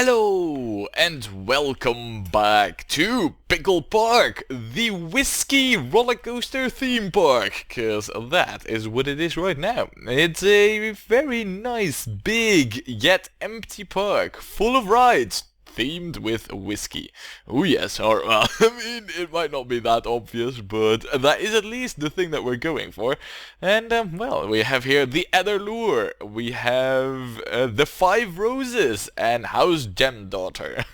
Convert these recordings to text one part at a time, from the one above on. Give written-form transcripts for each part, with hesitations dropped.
Hello and welcome back to Pickle Park, the whiskey rollercoaster theme park, cause that is what it is right now. It's a very nice, big, yet empty park, full of rides, themed with whiskey. Oh yes, or well, I mean, it might not be that obvious, but that is at least the thing that we're going for. And well, we have here the Ether Lure, we have the 5 Roses, and How's Gem Daughter.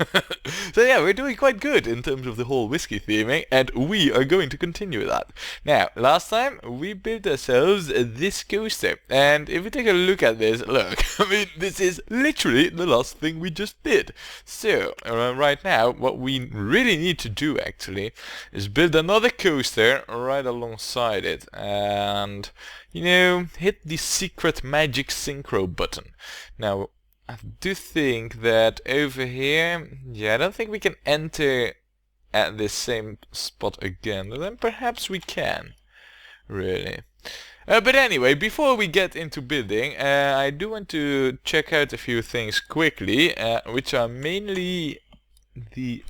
So yeah, we're doing quite good in terms of the whole whiskey theming, and we are going to continue that. Now, last time we built ourselves this coaster, and if we take a look at this, look, I mean, this is literally the last thing we just did. So, right now, what we really need to do actually is build another coaster right alongside it and, you know, hit the secret magic synchro button. Now, I do think that over here, yeah, I don't think we can enter at this same spot again, but then perhaps we can, really. But anyway, before we get into building, I do want to check out a few things quickly, which are mainly the,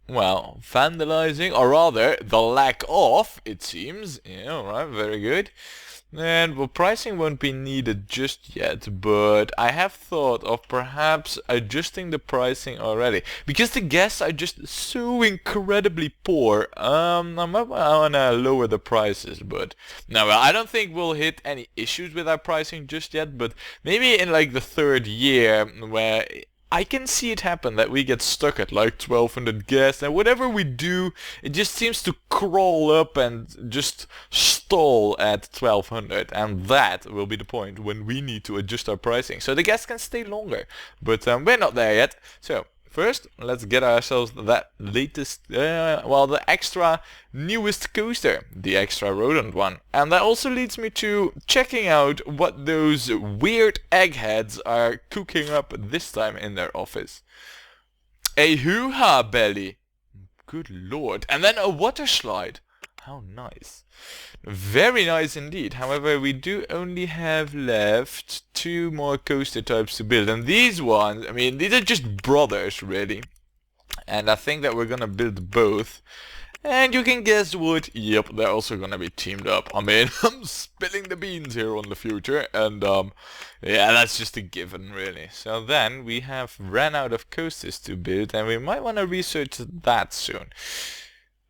well, vandalizing, or rather, the lack of, it seems. Yeah, alright, very good. And, well, pricing won't be needed just yet, but I have thought of perhaps adjusting the pricing already. Because the guests are just so incredibly poor, I might wanna lower the prices, but... No, well, I don't think we'll hit any issues with our pricing just yet, but maybe in like the 3rd year, where... I can see it happen that we get stuck at like 1200 guests, and whatever we do, it just seems to crawl up and just stall at 1200, and that will be the point when we need to adjust our pricing so the guests can stay longer. But we're not there yet. So first, let's get ourselves that latest, well, the extra newest coaster, the extra rodent one. And that also leads me to checking out what those weird eggheads are cooking up this time in their office. A hoo-ha belly. Good lord. And then a water slide. How nice. Very nice indeed. However, we do only have left 2 more coaster types to build. And these ones, I mean, these are just brothers, really. And I think that we're gonna build both. And you can guess what? Yep, they're also gonna be teamed up. I mean, I'm spilling the beans here on the future. And, yeah, that's just a given, really. So then, we have ran out of coasters to build. And we might wanna research that soon.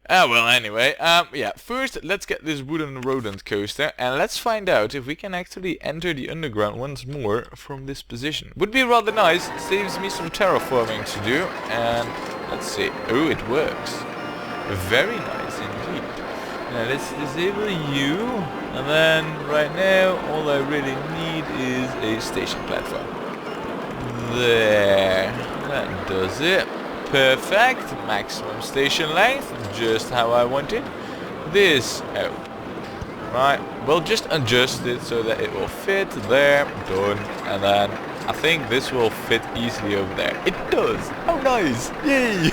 Well, anyway, yeah, first let's get this wooden rodent coaster, and let's find out if we can actually enter the underground once more from this position. Would be rather nice, saves me some terraforming to do, and let's see. Oh, it works. Very nice indeed. Now let's disable you, and then right now all I really need is a station platform. There, that does it. Perfect, maximum station length, just how I wanted. This out. Right, we'll just adjust it so that it will fit there, done, and then I think this will fit easily over there. It does! How nice! Yay!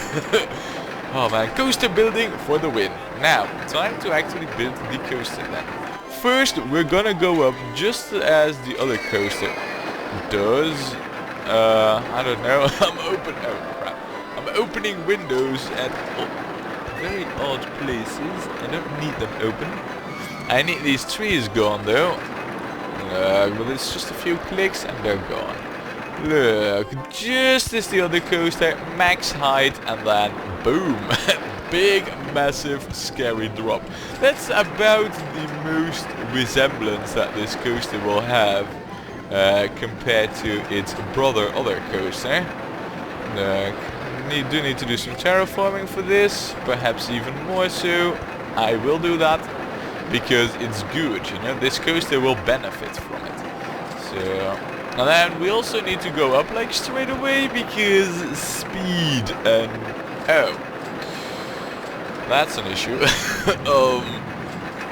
Oh man, coaster building for the win. Now, time to actually build the coaster then. First, we're gonna go up just as the other coaster does. I don't know, I'm opening windows at very odd places. I don't need them open. I need these trees gone though. But it's just a few clicks and they're gone. Look, just as the other coaster, max height, and then boom. Big, massive, scary drop. That's about the most resemblance that this coaster will have compared to its brother other coaster. Look. Do need to do some terraforming for this, perhaps even more so. I will do that because it's good, you know, this coaster will benefit from it. So, and then we also need to go up like straight away because speed and oh, that's an issue.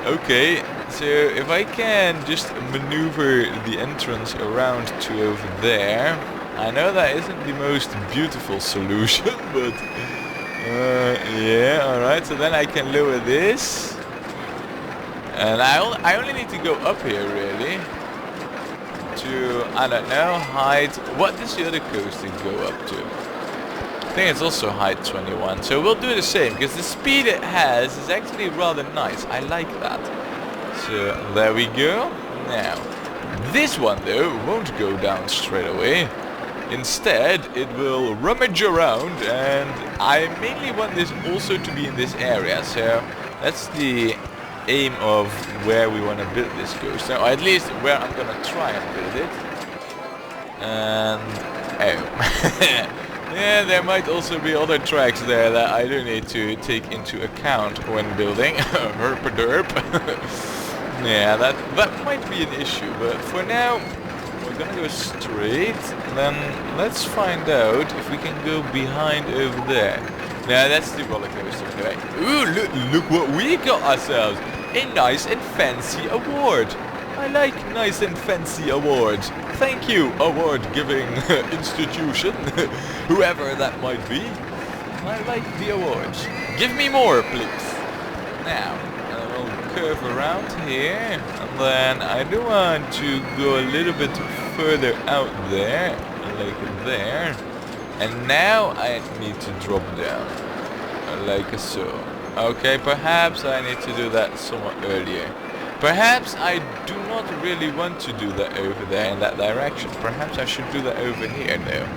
Okay, so if I can just maneuver the entrance around to over there. I know that isn't the most beautiful solution, but yeah, alright, so then I can lower this. And I only need to go up here, really. To, I don't know, height. What does the other coaster go up to? I think it's also height 21, so we'll do the same, because the speed it has is actually rather nice. I like that. So there we go. Now, this one though won't go down straight away. Instead, it will rummage around, and I mainly want this also to be in this area, so that's the aim of where we want to build this coaster, or at least where I'm gonna try and build it. And oh. Yeah, there might also be other tracks there that I do need to take into account when building. Herp-a-derp. Yeah, that might be an issue, but for now we're gonna go straight. Then let's find out if we can go behind over there. Now that's the roller coaster. Okay. Ooh, look what we got ourselves! A nice and fancy award. I like nice and fancy awards. Thank you, award-giving institution, whoever that might be. I like the awards. Give me more, please. Now, we'll curve around here, and then I do want to go a little bit further out there, like there. And now I need to drop down, like so. Okay, perhaps I need to do that somewhat earlier. Perhaps I do not really want to do that over there in that direction. Perhaps I should do that over here though.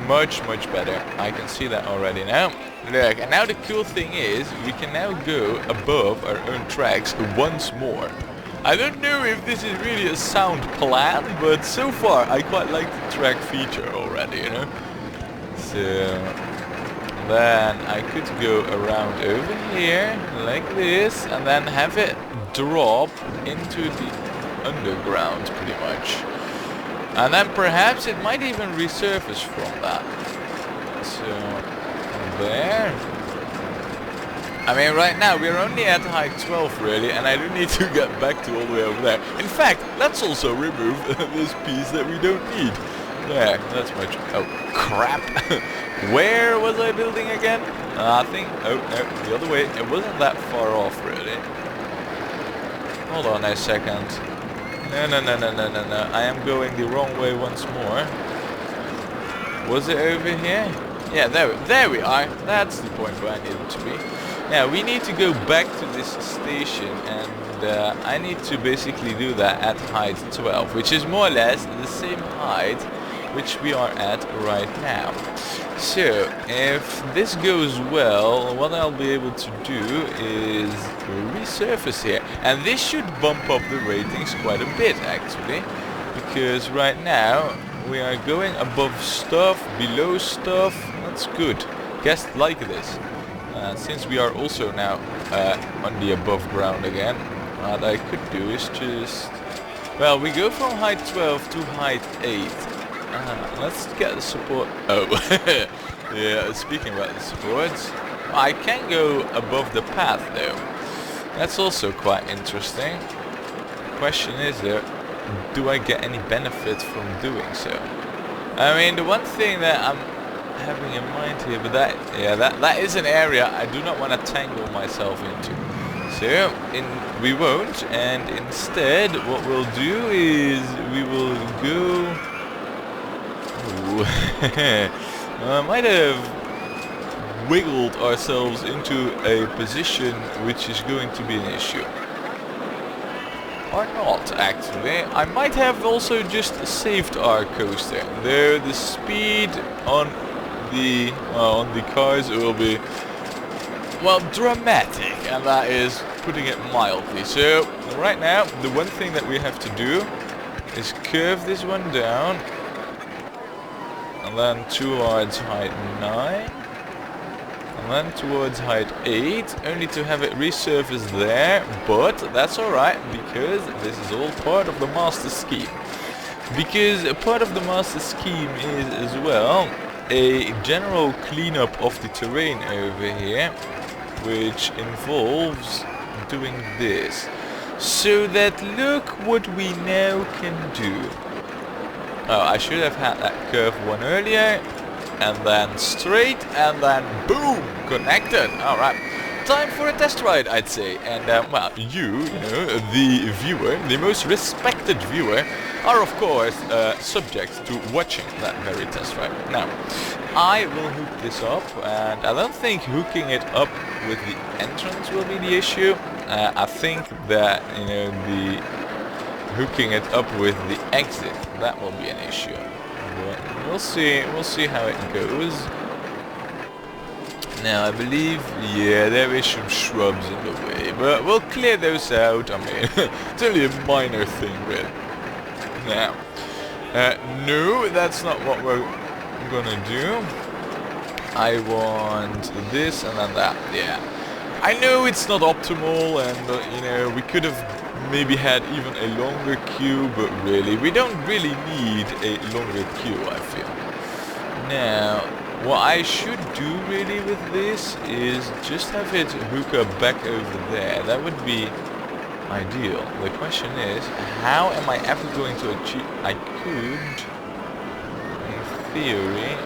Much better. I can see that already now. Look, and now the cool thing is we can now go above our own tracks once more. I don't know if this is really a sound plan, but so far I quite like the track feature already, you know. So then I could go around over here like this, and then have it drop into the underground pretty much. And then perhaps it might even resurface from that. So there. I mean, right now we're only at height 12 really, and I do need to get back to all the way over there. In fact, let's also remove this piece that we don't need. There, that's much. Oh crap. Where was I building again? I think, oh no, the other way. It wasn't that far off really. Hold on a second. No. I am going the wrong way once more. Was it over here? Yeah, there we are. That's the point where I needed to be. Now, we need to go back to this station, and I need to basically do that at height 12, which is more or less the same height which we are at right now. So, if this goes well, what I'll be able to do is resurface here. And this should bump up the ratings quite a bit, actually. Because right now, we are going above stuff, below stuff. That's good. Guests like this. Since we are also now on the above ground again, what I could do is just... Well, we go from height 12 to height 8. Let's get the support. Oh, yeah, speaking about the supports, I can go above the path though. That's also quite interesting. Question is though, do I get any benefit from doing so? I mean, the one thing that I'm having in mind here, but that is an area I do not want to tangle myself into. So, we won't, and instead what we'll do is we will go... I might have wiggled ourselves into a position which is going to be an issue. Or not, actually. I might have also just saved our coaster. Though the speed on the cars will be, well, dramatic, and that is putting it mildly. So, right now, the one thing that we have to do is curve this one down. And then towards height 9, and then towards height 8, only to have it resurface there, but that's alright, because this is all part of the master scheme. Because a part of the master scheme is as well a general cleanup of the terrain over here, which involves doing this. So that look what we now can do. Oh, I should have had that curve one earlier, and then straight, and then boom, connected. All right, time for a test ride, I'd say. And well, you know, the viewer, the most respected viewer, are of course subject to watching that very test ride. Now, I will hook this up, and I don't think hooking it up with the entrance will be the issue. I think that, you know, the hooking it up with the exit, that will be an issue. But we'll see how it goes. Now I believe, yeah, there is some shrubs in the way, but we'll clear those out. I mean, it's only a minor thing, really. Now, no, that's not what we're gonna do. I want this and then that, yeah. I know it's not optimal, and you know, we could have maybe had even a longer queue, but really, we don't really need a longer queue, I feel. Now, what I should do really with this is just have it hook up back over there. That would be ideal. The question is, how am I ever going to achieve... I could, in theory...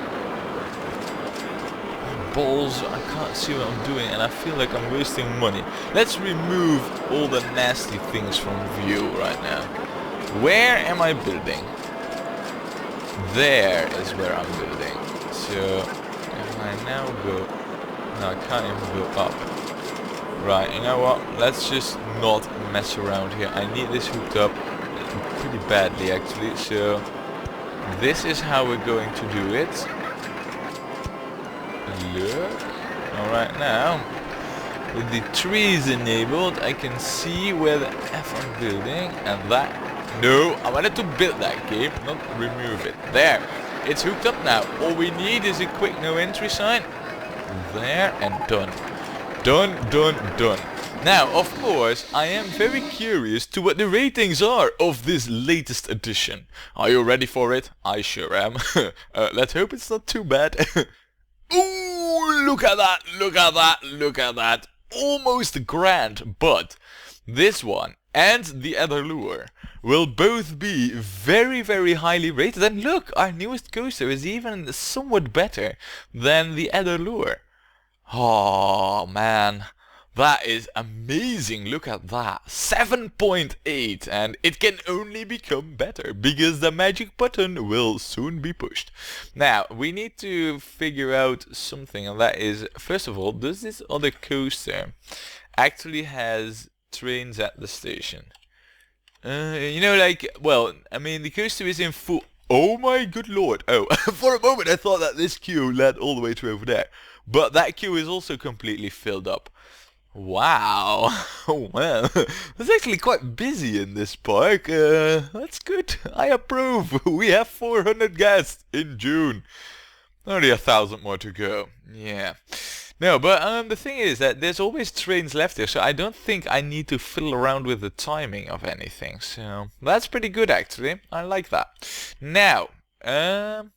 Balls, I can't see what I'm doing, and I feel like I'm wasting money. Let's remove all the nasty things from view right now. Where am I building? There is where I'm building. So, if I now go... No, I can't even go up. Right, you know what? Let's just not mess around here. I need this hooked up pretty badly, actually. So, this is how we're going to do it. Look. Alright, now, with the trees enabled, I can see where the F I'm building, and that... No, I wanted to build that game, not remove it. There. It's hooked up now. All we need is a quick no entry sign. There, and done. Done, done, done. Now, of course, I am very curious to what the ratings are of this latest edition. Are you ready for it? I sure am. Let's hope it's not too bad. Ooh, look at that, look at that, look at that. Almost grand, but this one and the other lure will both be very, very highly rated. And look, our newest coaster is even somewhat better than the other lure. Oh man, that is amazing. Look at that. 7.8, and it can only become better because the magic button will soon be pushed. Now, we need to figure out something, and that is, first of all, does this other coaster actually has trains at the station? You know, like, well, I mean, the coaster is in full... Oh my good lord. Oh, for a moment I thought that this queue led all the way to over there. But that queue is also completely filled up. Wow. Well, it's actually quite busy in this park. That's good. I approve. We have 400 guests in June. Only 1,000 more to go. Yeah. No, but the thing is that there's always trains left there, so I don't think I need to fiddle around with the timing of anything. So that's pretty good, actually. I like that. Now, ding.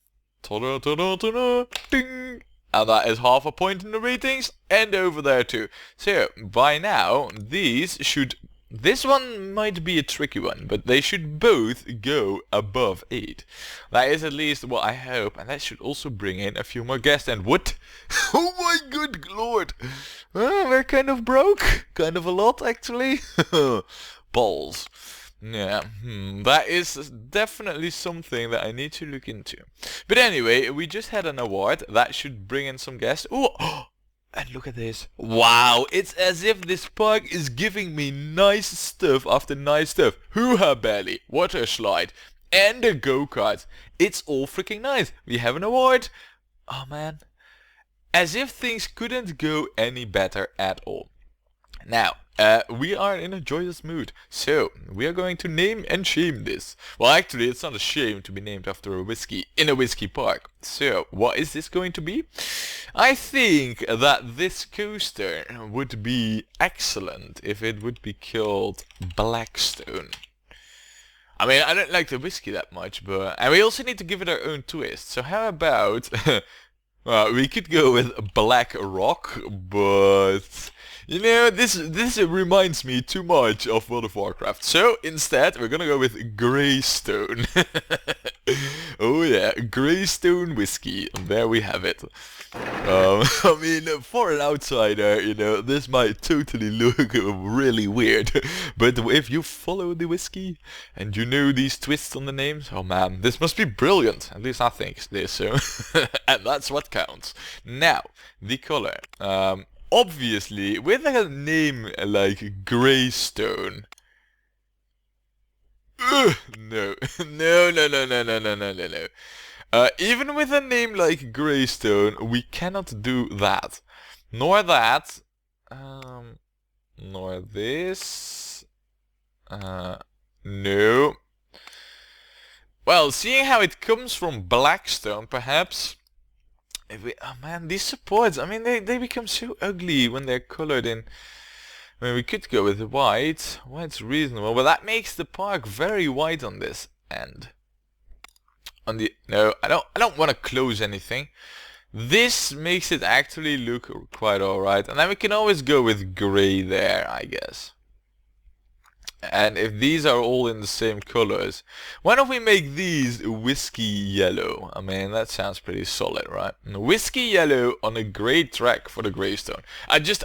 And that is half a point in the ratings, and over there too. So, by now, these should... This one might be a tricky one, but they should both go above 8. That is at least what I hope, and that should also bring in a few more guests. And what? Oh my good lord! We're kind of broke. Kind of a lot, actually. Balls. Yeah, that is definitely something that I need to look into. But anyway, we just had an award. That should bring in some guests. Oh, and look at this. Wow, it's as if this park is giving me nice stuff after nice stuff. Hoo-ha belly, water slide, and a go-kart. It's all freaking nice. We have an award. Oh man. As if things couldn't go any better at all. Now, we are in a joyous mood, so we are going to name and shame this. Well, actually, it's not a shame to be named after a whiskey in a whiskey park. So, what is this going to be? I think that this coaster would be excellent if it would be called Blackstone. I mean, I don't like the whiskey that much, but... And we also need to give it our own twist. So how about... well, we could go with Black Rock, but... You know, this reminds me too much of World of Warcraft. So instead, we're gonna go with Greystone. Oh yeah, Greystone whiskey. And there we have it. I mean, for an outsider, you know, this might totally look really weird. But if you follow the whiskey and you know these twists on the names, oh man, this must be brilliant. At least I think it is so. And that's what counts. Now, the color. Obviously, with a name like Greystone. No. No, no, no, no, no, no, no, no, no. Even with a name like Greystone, we cannot do that. Nor that. Nor this. No. Well, seeing how it comes from Blackstone, perhaps. If we, oh man, these supports, I mean, they become so ugly when they're colored in. I mean, we could go with the white. White's reasonable, but that makes the park very white on this end. On the no, I don't want to close anything. This makes it actually look quite alright, and then we can always go with gray there, I guess. And if these are all in the same colors, why don't we make these whiskey yellow? I mean, that sounds pretty solid, right? Whiskey yellow on a gray track for the Greystone. I just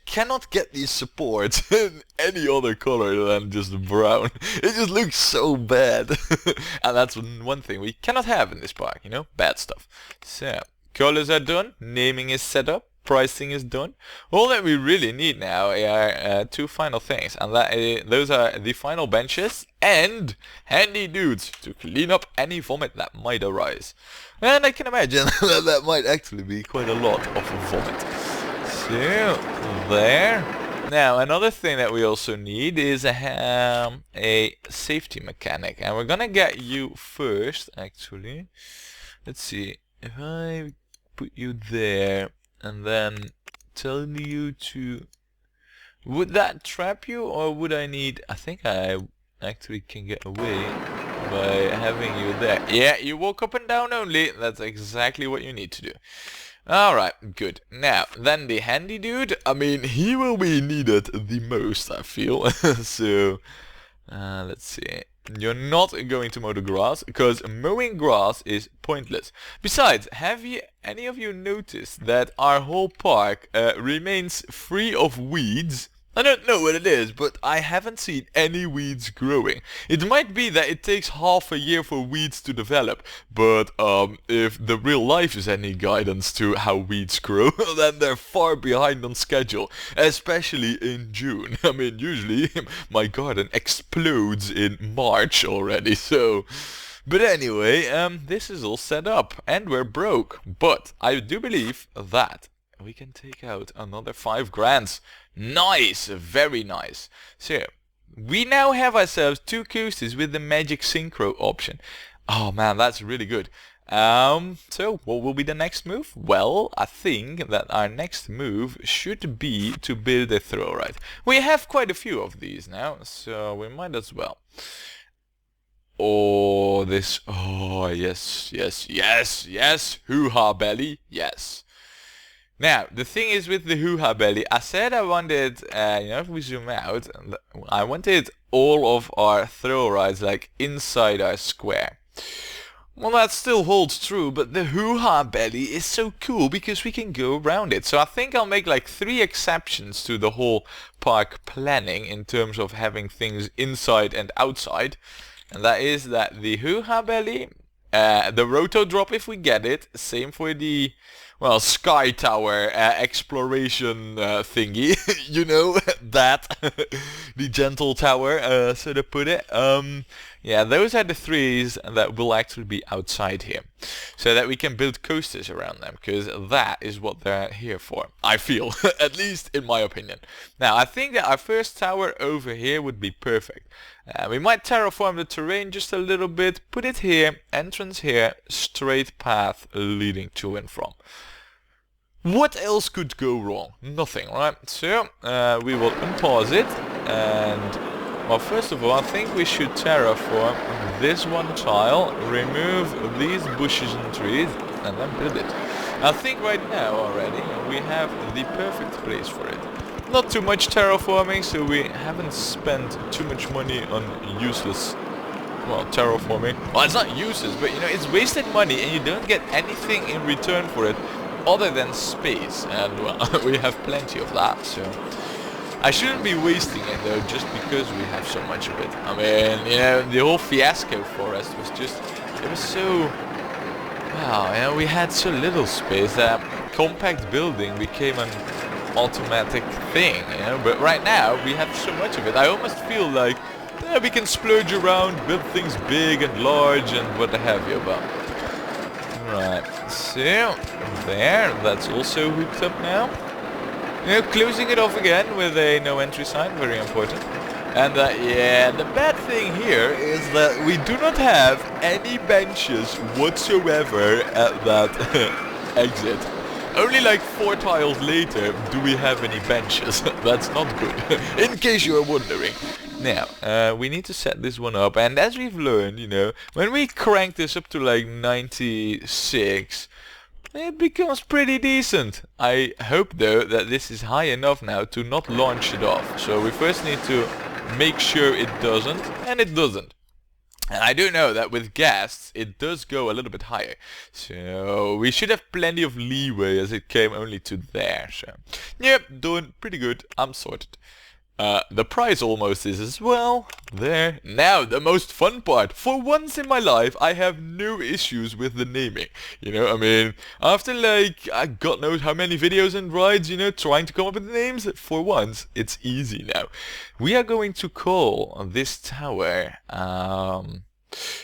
cannot get these supports in any other color than just brown. It just looks so bad. And that's one thing we cannot have in this park, you know? Bad stuff. So, colors are done, naming is set up. Pricing is done. All that we really need now are two final things, and those are the final benches and handy dudes to clean up any vomit that might arise. And I can imagine that might actually be quite a lot of vomit. So, there. Now, another thing that we also need is a safety mechanic, and we're gonna get you first, actually. Let's see, if I put you there, and then tell you to... Would that trap you, or would I need... I think I actually can get away by having you there. Yeah, you walk up and down only. That's exactly what you need to do. Alright, good. Now, then the handy dude. I mean, he will be needed the most, I feel. So, let's see. You're not going to mow the grass, because mowing grass is pointless. Besides, have any of you noticed that our whole park remains free of weeds? I don't know what it is, but I haven't seen any weeds growing. It might be that it takes half a year for weeds to develop, but if the real life is any guidance to how weeds grow, then they're far behind on schedule, especially in June. I mean, usually my garden explodes in March already, so... But anyway, this is all set up, and we're broke, but I do believe that we can take out another 5 grand. Nice, very nice. So, we now have ourselves 2 coasters with the magic synchro option. Oh man, that's really good. So, what will be the next move? Well, I think that our next move should be to build a throw ride. We have quite a few of these now, so we might as well. Oh, this... Oh, yes, yes, yes, yes. Hoo-ha belly, yes. Now, the thing is with the hoo-ha belly, I said I wanted, you know, if we zoom out, I wanted all of our throw rides like inside our square. Well, that still holds true, but the hoo-ha belly is so cool because we can go around it. So I think I'll make like 3 exceptions to the whole park planning in terms of having things inside and outside. And that is that the hoo-ha belly, the roto drop if we get it, same for the... Well, Sky Tower exploration thingy, you know, that, the gentle tower, so to put it. Yeah, those are the 3s that will actually be outside here, so that we can build coasters around them, because that is what they're here for, I feel, at least in my opinion. Now, I think that our first tower over here would be perfect. We might terraform the terrain just a little bit, put it here, entrance here, straight path leading to and from. What else could go wrong? Nothing, right? So, we will unpause it, and, well, first of all, I think we should terraform this one tile, remove these bushes and trees, and then build it. I think right now already we have the perfect place for it. not too much terraforming, so we haven't spent too much money on useless, well, terraforming. Well, it's not useless, but you know, it's wasted money and you don't get anything in return for it other than space, and well, we have plenty of that, so I shouldn't be wasting it though, just because we have so much of it. I mean, you know, the whole fiasco forest was just, it was so, wow, you know, we had so little space that compact building became an automatic thing, you know, but right now we have so much of it. I almost feel like we can splurge around, build things big and large and what have you, but right, so there, that's also hooked up now. You know, closing it off again with a no entry sign, very important. And yeah, the bad thing here is that we do not have any benches whatsoever at that exit. Only like 4 tiles later do we have any benches. That's not good, in case you are wondering. Now, we need to set this one up, and as we've learned, you know, when we crank this up to like 96, it becomes pretty decent. I hope though that this is high enough now to not launch it off. So we first need to make sure it doesn't, and it doesn't. And I do know that with gas, it does go a little bit higher. So we should have plenty of leeway as it came only to there. So, yep, doing pretty good. I'm sorted. The price almost is as well. There. Now, the most fun part. For once in my life, I have no issues with the naming. You know, I mean, after like, God knows how many videos and rides, you know, trying to come up with names, for once, it's easy now. We are going to call this tower,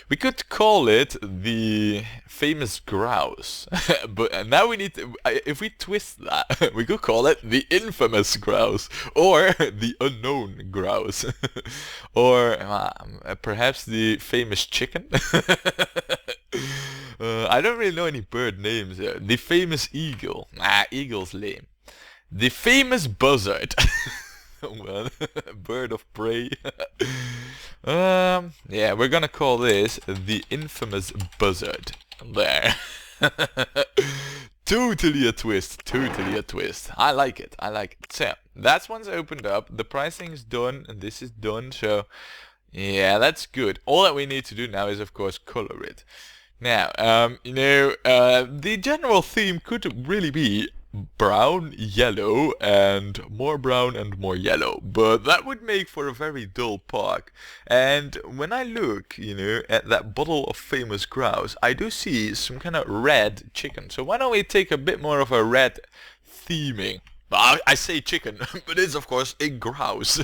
we could call it the famous grouse, but now we need to, if we twist that, we could call it the infamous grouse, or the unknown grouse, or perhaps the famous chicken. I don't really know any bird names there. The famous eagle. Eagle's lame. The famous buzzard. Well, bird of prey. Yeah, we're gonna call this the infamous buzzard. There. Totally a twist, totally a twist. I like it, I like it. So, that's one's opened up, the pricing is done, and this is done, so yeah, that's good. All that we need to do now is, of course, color it. Now, you know, the general theme could really be brown, yellow, and more yellow, but that would make for a very dull park. And when I look, you know, at that bottle of famous grouse, I do see some kind of red chicken. So why don't we take a bit more of a red theming? I say chicken, but it's of course a grouse.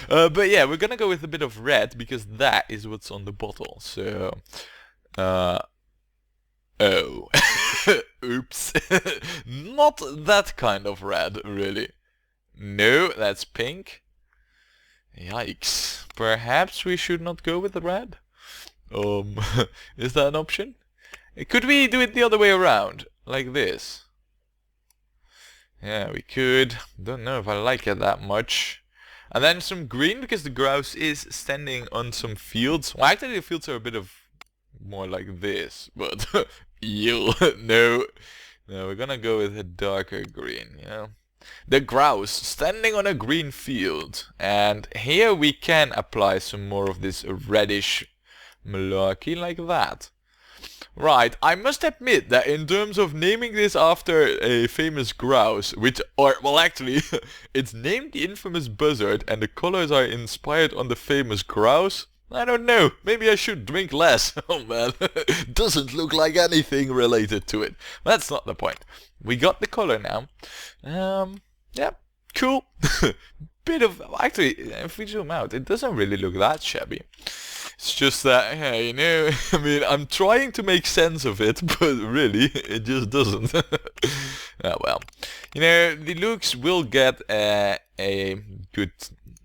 But yeah, we're gonna go with a bit of red because that is what's on the bottle. So, oh. Oops. Not that kind of red, really. No, that's pink. Yikes. Perhaps we should not go with the red? Is that an option? Could we do it the other way around? Like this? Yeah, we could. Don't know if I like it that much. And then some green, because the grouse is standing on some fields. Well, actually the fields are a bit of more like this, but ew, no, we're gonna go with a darker green, you know. The grouse standing on a green field, and here we can apply some more of this reddish malarkey like that. Right, I must admit that in terms of naming this after a famous grouse, well actually, it's named the infamous buzzard and the colors are inspired on the famous grouse. I don't know, maybe I should drink less. Oh man, doesn't look like anything related to it. That's not the point. We got the color now. Yeah, cool. Bit of, actually, if we zoom out, it doesn't really look that shabby. It's just that, yeah, you know, I mean, I'm trying to make sense of it, but really, it just doesn't. Oh well. You know, the looks will get a good...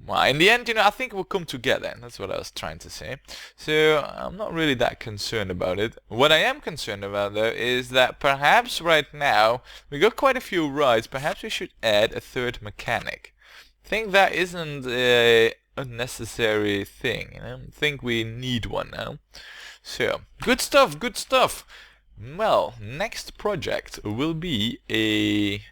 Well, in the end, you know, I think it will come together. That's what I was trying to say. So, I'm not really that concerned about it. What I am concerned about, though, is that perhaps right now, we got quite a few rides. Perhaps we should add a third mechanic. I think that isn't a unnecessary thing, you know. I think we need one now. So, good stuff, good stuff. Well, next project will be a...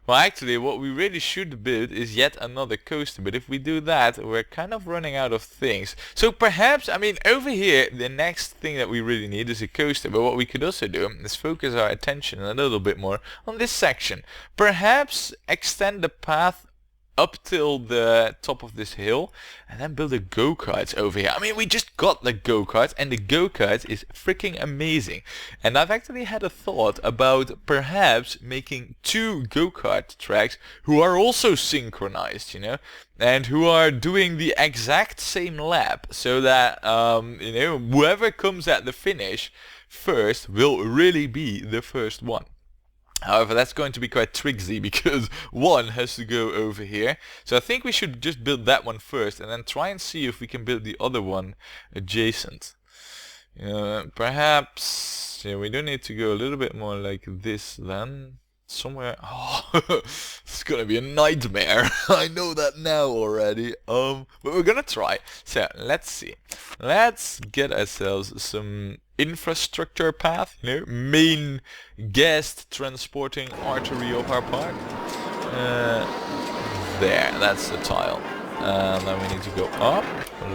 Well, actually, what we really should build is yet another coaster, but if we do that, we're kind of running out of things. So perhaps, I mean, over here, the next thing that we really need is a coaster, but what we could also do is focus our attention a little bit more on this section. Perhaps extend the path up till the top of this hill and then build a go-karts over here. I mean, we just got the go-karts and the go-karts is freaking amazing. And I've actually had a thought about perhaps making 2 go-kart tracks who are also synchronized, you know, and who are doing the exact same lap so that, you know, whoever comes at the finish first will really be the first one. However, that's going to be quite tricksy because one has to go over here. So I think we should just build that one first and then try and see if we can build the other one adjacent. Perhaps, yeah, we do need to go a little bit more like this then. Somewhere, oh, it's gonna be a nightmare. I know that now already. But we're gonna try. So let's see. Let's get ourselves some infrastructure path, you know, main guest transporting artery of our park. There, that's the tile. And then we need to go up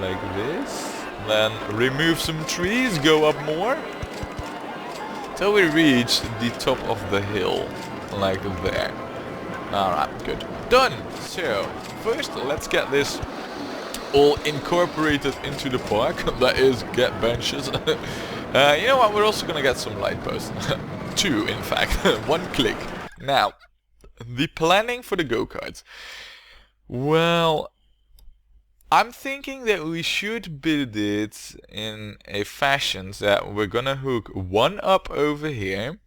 like this. Then remove some trees, go up more till we reach the top of the hill. Like there. Alright, good. Done! So, first let's get this all incorporated into the park. That is, get benches. You know what, we're also gonna get some light posts. 2, in fact. 1 click. Now, the planning for the go-karts. Well, I'm thinking that we should build it in a fashion that we're gonna hook one up over here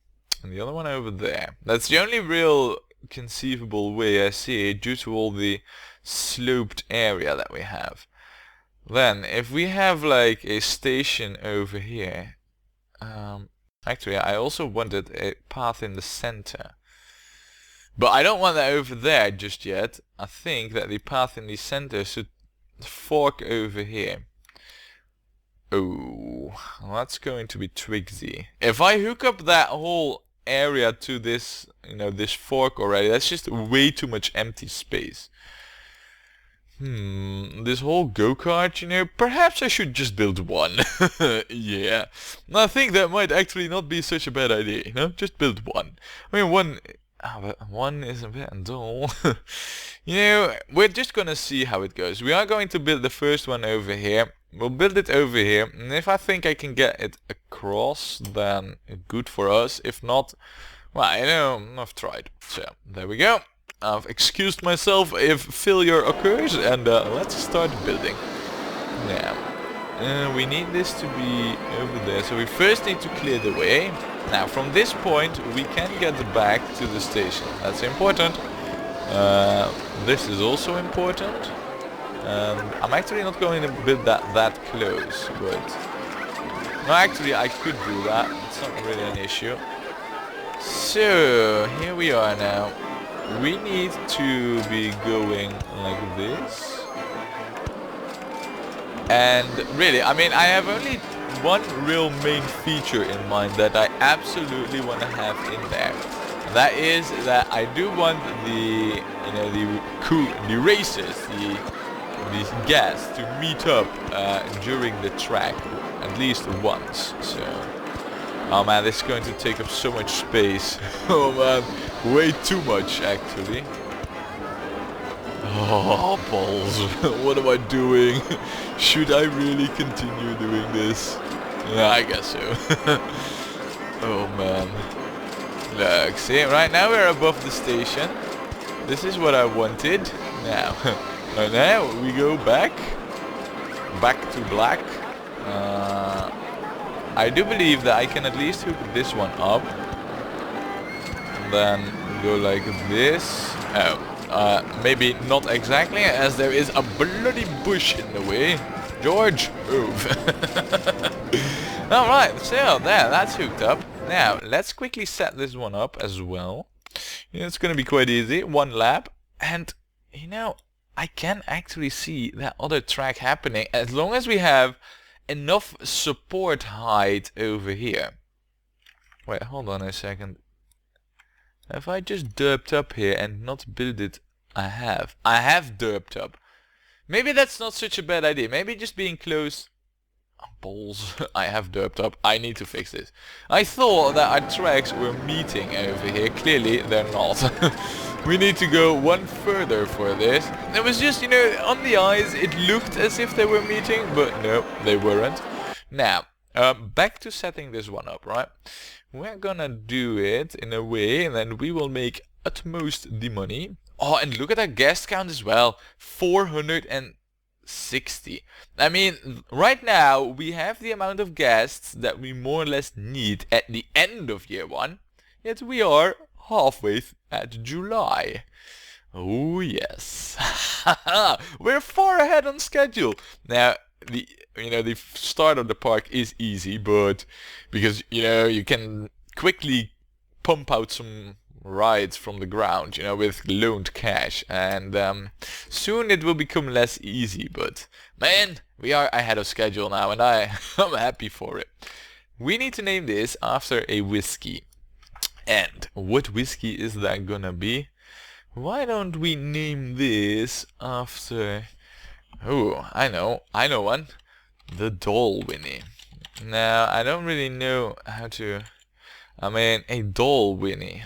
and the other one over there. That's the only real conceivable way I see it due to all the sloped area that we have. Then if we have like a station over here, actually I also wanted a path in the center, but I don't want that over there just yet. I think that the path in the center should fork over here. Oh, well, that's going to be tricksy. If I hook up that whole area to this, you know, this fork already, that's just way too much empty space. This whole go-kart, you know, perhaps I should just build one. Yeah, I think that might actually not be such a bad idea, you know, just build one. I mean, one, but one is a bit dull. You know, we're just gonna see how it goes. We are going to build the first one over here. We'll build it over here, and if I think I can get it across, then good for us. If not, well, you know, I've tried. So, there we go. I've excused myself if failure occurs, and let's start building. Now, we need this to be over there, so we first need to clear the way. Now, from this point, we can get back to the station. That's important. This is also important. I'm actually not going to build that close, but no, actually I could do that. It's not really an issue. So here we are now. We need to be going like this. And really, I mean, I have only one real main feature in mind that I absolutely want to have in there. That is that I do want the, you know, the races, these guests to meet up during the track at least once. So, oh man, this is going to take up so much space. Oh man, way too much actually. Oh balls, what am I doing? Should I really continue doing this? Yeah, I guess so. Oh man. Look, see, right now we're above the station. This is what I wanted. Now, now we go back to black. I do believe that I can at least hook this one up. And then go like this. Oh, maybe not exactly, as there is a bloody bush in the way. George, move. Alright, so there, that's hooked up. Now, let's quickly set this one up as well. Yeah, it's gonna be quite easy. 1 lap. And, you know, I can actually see that other track happening as long as we have enough support height over here. Wait, hold on a second. Have I just derped up here and not built it? I have. I have derped up. Maybe that's not such a bad idea. Maybe just being close. Oh, balls. I have derped up. I need to fix this. I thought that our tracks were meeting over here. Clearly they're not. We need to go one further for this. It was just, you know, on the eyes it looked as if they were meeting, but no, they weren't. Now, back to setting this one up, right? We're gonna do it in a way and then we will make utmost the money. Oh, and look at our guest count as well. 460. I mean, right now we have the amount of guests that we more or less need at the end of year one. Yet we are halfway at July. Oh yes. We're far ahead on schedule. Now, the start of the park is easy, but because you can quickly pump out some rides from the ground, with loaned cash, and soon it will become less easy, but man, we are ahead of schedule now and I'm happy for it. We need to name this after a whiskey. And what whiskey is that gonna be? Why don't we name this after... Oh, I know one. The Dalwhinnie. Now, I don't really know how to... I mean, a Dalwhinnie.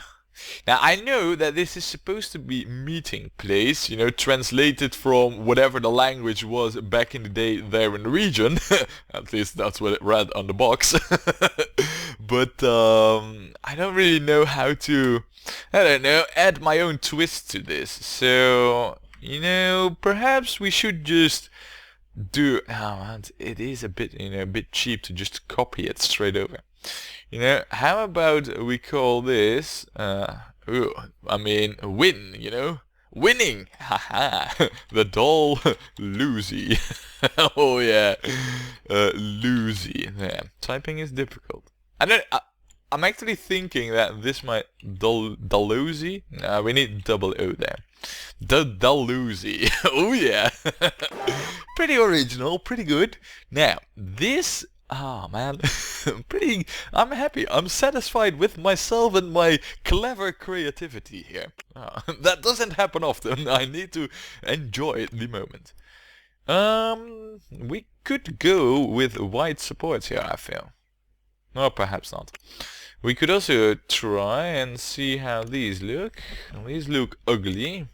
Now, I know that this is supposed to be meeting place, translated from whatever the language was back in the day there in the region. At least that's what it read on the box. But I don't really know how to, add my own twist to this. So, perhaps we should just do... Oh, it is a bit, a bit cheap to just copy it straight over. How about we call this, win, winning, haha, the doll, Lucy. Oh yeah, Lucy. Yeah, typing is difficult. I'm actually thinking that this might, Dalluzi? No, we need double O there. Dalluzi. Oh yeah. Pretty original, pretty good. Now, this... Ah, man, I'm happy. I'm satisfied with myself and my clever creativity here. That doesn't happen often. I need to enjoy the moment. We could go with wide supports here, I feel. Or perhaps not. We could also try and see how these look. These look ugly.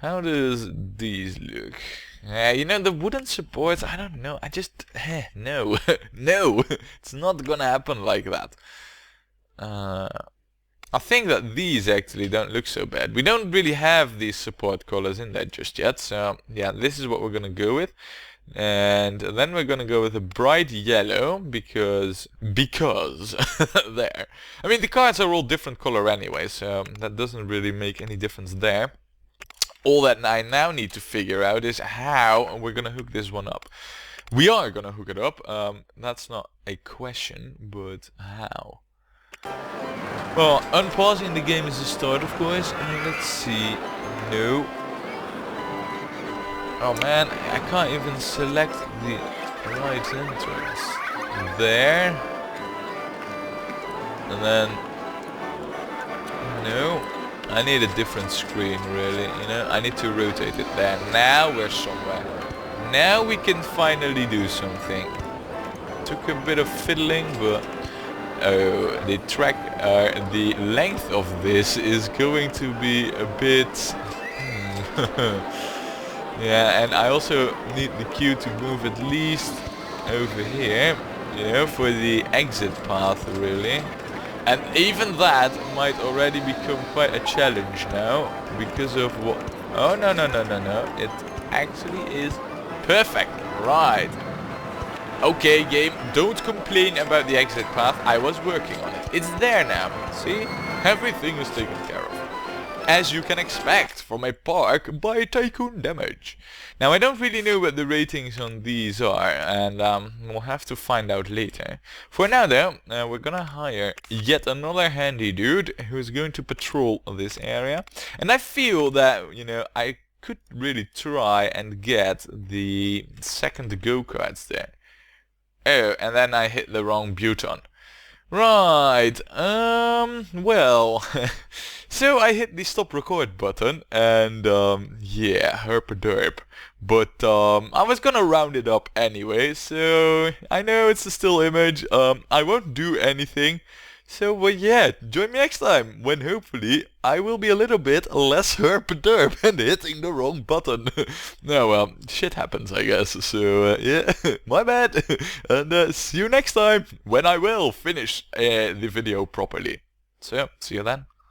How does these look? The wooden supports, I don't know, I just, no, no, it's not gonna happen like that. I think that these actually don't look so bad. We don't really have these support colors in there just yet, so yeah, this is what we're gonna go with. And then we're gonna go with a bright yellow, because, there. I mean, the cards are all different color anyway, so that doesn't really make any difference there. All that I now need to figure out is how we're gonna hook this one up. We are gonna hook it up, that's not a question, but how? Well, unpausing the game is a start, of course. Let's see. No. Oh man, I can't even select the right entrance. There. And then... No. I need a different screen, really, I need to rotate it there. Now we're somewhere. Now we can finally do something. Took a bit of fiddling, but... Oh, the track... the length of this is going to be a bit... Yeah, and I also need the queue to move at least over here, for the exit path, really. And even that might already become quite a challenge now, because of what... Oh, no. It actually is perfect. Right. Okay, game, don't complain about the exit path. I was working on it. It's there now. See? Everything is taken care of. As you can expect from a park by Tycoon damage. Now, I don't really know what the ratings on these are, and we'll have to find out later. For now, though, we're gonna hire yet another handy dude who's going to patrol this area. And I feel that, I could really try and get the second go-karts there. Oh, and then I hit the wrong button. Right, well, so I hit the stop record button and, yeah, herp-a-derp. But, I was gonna round it up anyway, so I know it's a still image, I won't do anything. So, yeah, join me next time, when hopefully I will be a little bit less herp-a-derp and hitting the wrong button. No, well, shit happens, I guess, so, yeah, my bad. And, see you next time, when I will finish the video properly. So, see you then.